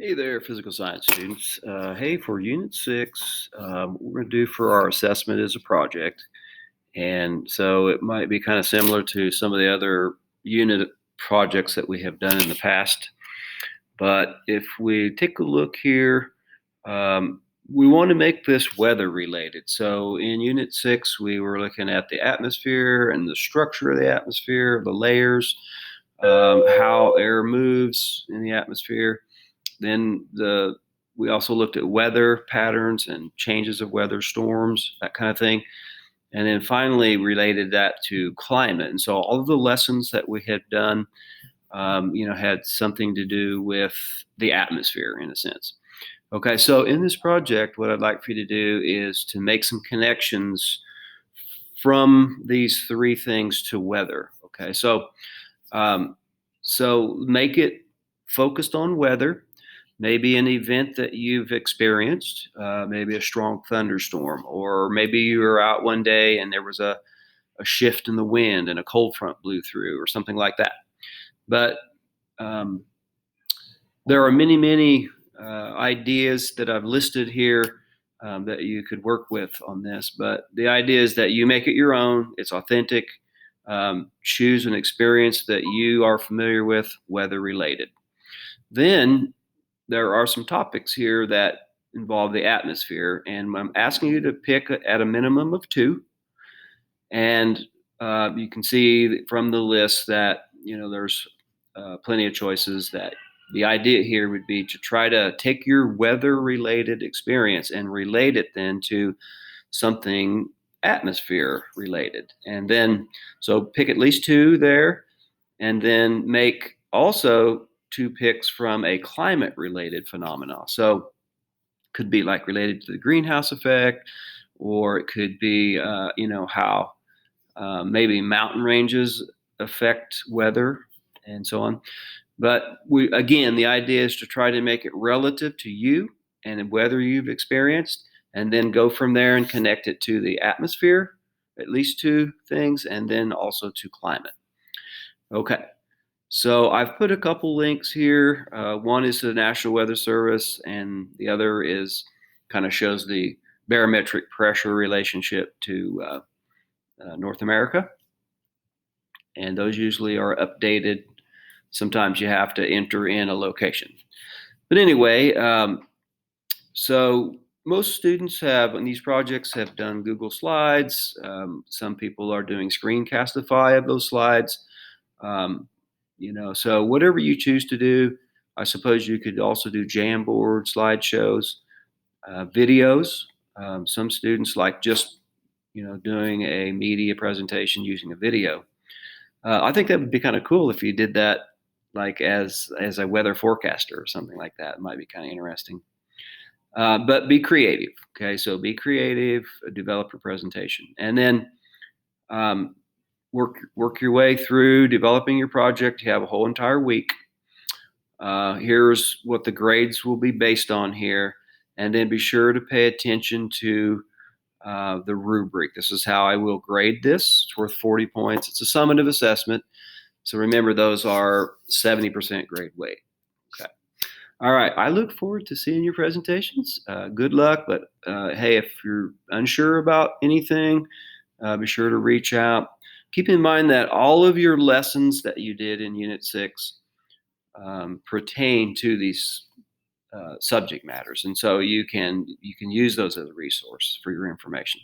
Hey there, physical science students. Hey, for Unit 6, what we're going to do for our assessment is a project. And so it might be kind of similar to some of the other unit projects that we have done in the past. But if we take a look here, we want to make this weather related. So in Unit 6, we were looking at the atmosphere and the structure of the atmosphere, the layers, how air moves in the atmosphere. Then we also looked at weather patterns and changes of weather, storms, that kind of thing. And then finally related that to climate. And so all of the lessons that we had done, had something to do with the atmosphere in a sense. Okay, so in this project, what I'd like for you to do is to make some connections from these three things to weather. Okay, um, so make it focused on weather, maybe an event that you've experienced, maybe a strong thunderstorm, or maybe you were out one day and there was a shift in the wind and a cold front blew through, or something like that. But um, there are many, many ideas that I've listed here that you could work with on this. But the idea is that you make it your own, it's authentic. Choose an experience that you are familiar with, weather related. Then there are some topics here that involve the atmosphere, and I'm asking you to pick at a minimum of two. And you can see from the list that there's plenty of choices. That the idea here would be to try to take your weather-related experience and relate it then to something atmosphere related, and then so pick at least two there, and then make also two picks from a climate related phenomena. So could be like related to the greenhouse effect, or it could be how maybe mountain ranges affect weather and so on. But the idea is to try to make it relative to you and whether you've experienced, and then go from there and connect it to the atmosphere, at least two things, and then also to climate. Okay. So I've put a couple links here. One is to the National Weather Service, and the other is kind of shows the barometric pressure relationship to North America. And those usually are updated. Sometimes you have to enter in a location. But anyway, so most students have, in these projects, have done Google Slides. Some people are doing Screencastify of those slides. Um, so whatever you choose to do, I suppose you could also do Jamboard, slideshows, videos. Some students like just, doing a media presentation using a video. I think that would be kind of cool if you did that, like as a weather forecaster or something like that. It might be kind of interesting. But be creative. Okay, so be creative, develop your presentation, and then um, work your way through developing your project. You have a whole entire week. Here's what the grades will be based on here, and then be sure to pay attention to the rubric. This is how I will grade this. It's worth 40 points. It's a summative assessment. So remember, those are 70% grade weight. Okay. All right. I look forward to seeing your presentations. Good luck. But hey, if you're unsure about anything, be sure to reach out. Keep in mind that all of your lessons that you did in Unit 6 pertain to these subject matters, and so you can use those as a resource for your information.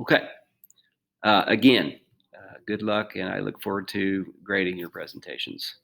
Okay. Again, good luck, and I look forward to grading your presentations.